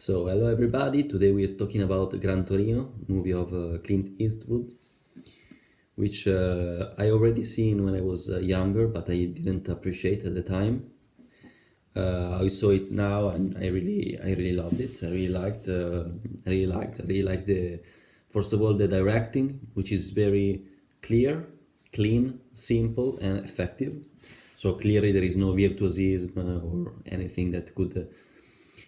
So, hello everybody. Today we're talking about Gran Torino, movie of Clint Eastwood, which I already seen when I was younger, but I didn't appreciate at the time. I saw it now, and I really loved it. I really liked the, first of all, the directing, which is very clear, clean, simple, and effective. So clearly there is no virtuosism or anything that could,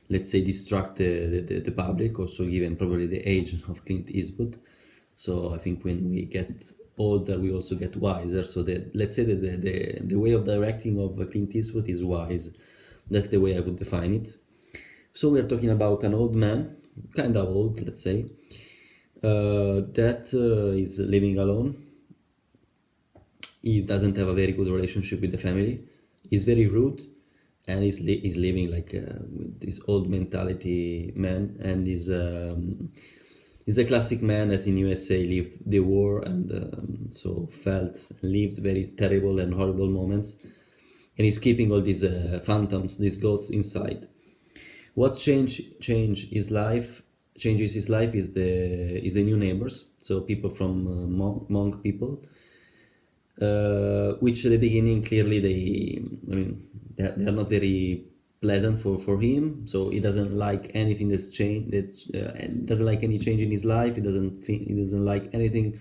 let's say, distract the public. Also, given probably the age of Clint Eastwood. So I think when we get older, we also get wiser. So let's say that the way of directing of Clint Eastwood is wise. That's the way I would define it. So we're talking about an old man, kind of old, let's say, that is living alone. He doesn't have a very good relationship with the family. He's very rude, and he's living like with this old mentality man, and he's a classic man that in USA lived the war and so felt and lived very terrible and horrible moments, and he's keeping all these phantoms, these ghosts inside. What changes his life is the new neighbors, so people from monk people, which at the beginning clearly they are not very pleasant for him. So he doesn't like anything that's changed. That doesn't like any change in his life. He doesn't like anything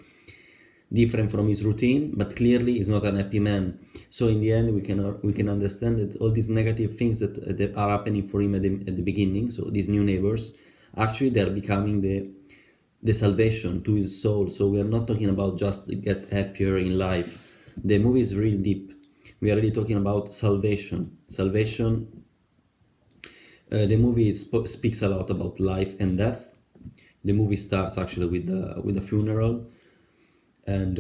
different from his routine. But clearly, he's not an happy man. So in the end, we can understand that all these negative things that are happening for him at the beginning. So these new neighbors, actually, they're becoming the salvation to his soul. So we are not talking about just get happier in life. The movie is really deep. We are really talking about salvation. The movie speaks a lot about life and death. The movie starts actually with a funeral, and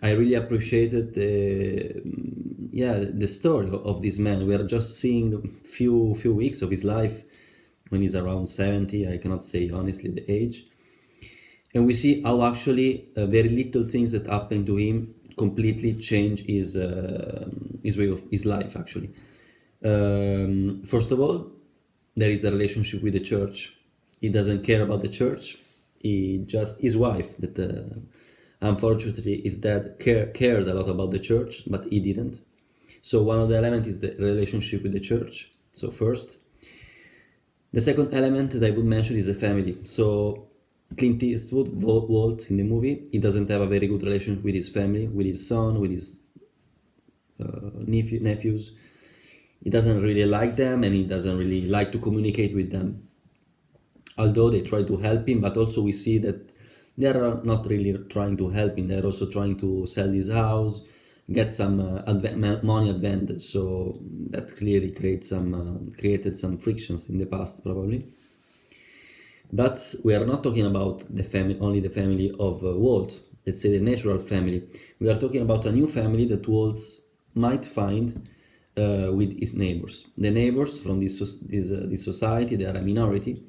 I really appreciated the story of this man. We are just seeing few weeks of his life when he's around 70. I cannot say honestly the age, and we see how actually very little things that happen to him completely change his way of his life actually. First of all, there is a relationship with the church. He doesn't care about the church. His wife that unfortunately his dad cared a lot about the church, but he didn't. So one of the elements is the relationship with the church. So first, the second element that I would mention is the family. So Clint Eastwood, Walt in the movie, he doesn't have a very good relationship with his family, with his son, with his nephews. He doesn't really like them, and he doesn't really like to communicate with them. Although they try to help him, but also we see that they are not really trying to help him. They're also trying to sell his house, get some money advantage. So that clearly created some frictions in the past, probably. But we are not talking about only the family of Walt. Let's say the natural family. We are talking about a new family that Walt might find with his neighbors. The neighbors from this society, they are a minority.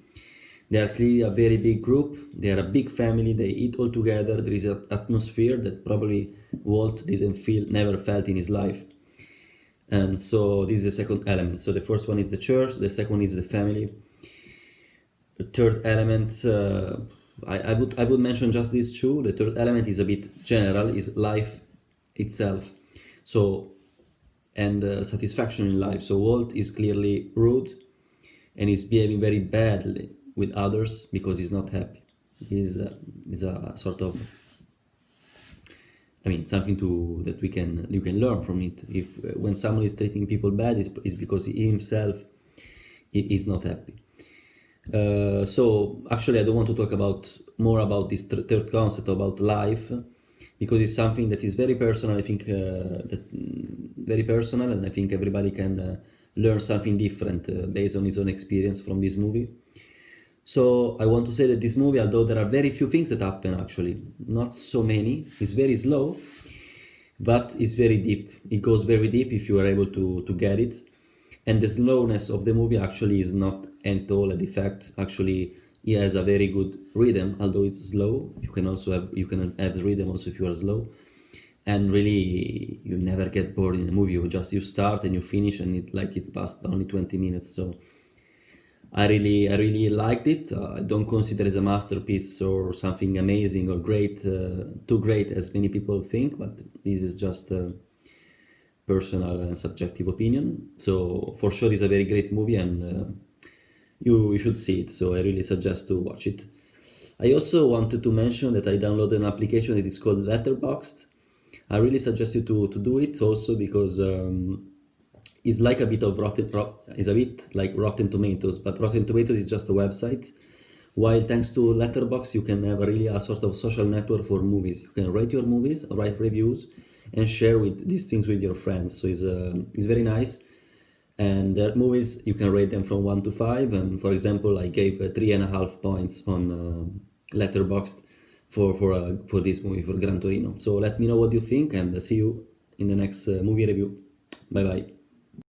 They are clearly a very big group. They are a big family. They eat all together. There is an atmosphere that probably Walt never felt in his life. And so this is the second element. So the first one is the church. The second one is the family. The third element, I would mention just these two. The third element is a bit general, is life itself. So, and satisfaction in life. So Walt is clearly rude, and he's behaving very badly with others because he's not happy. He's a sort of, something that you can learn from it. If when someone is treating people bad, is because he himself is not happy. So actually, I don't want to talk more about this third concept about life, because it's something that is very personal. I think very personal, and I think everybody can learn something different based on his own experience from this movie. So I want to say that this movie, although there are very few things that happen, actually, not so many, it's very slow, but it's very deep. It goes very deep if you are able to get it. And the slowness of the movie actually is not at all a defect. Actually, it has a very good rhythm, although it's slow. You can have the rhythm also if you are slow. And really, you never get bored in a movie. You start and you finish, and it passed only 20 minutes. So I really liked it. I don't consider it as a masterpiece or something amazing or great, too great as many people think, but this is just a personal and subjective opinion. So for sure, it's a very great movie, and you should see it. So I really suggest to watch it. I also wanted to mention that I downloaded an application that is called Letterboxd. I really suggest you to do it also because it's like a bit of is a bit like Rotten Tomatoes, but Rotten Tomatoes is just a website. While thanks to Letterboxd, you can have really a sort of social network for movies. You can rate your movies, write reviews, and share with these things with your friends. So it's very nice. And their movies, you can rate them from 1 to 5. And for example, I gave 3.5 points on Letterboxd for this movie, for Gran Torino. So let me know what you think, and see you in the next movie review. Bye bye.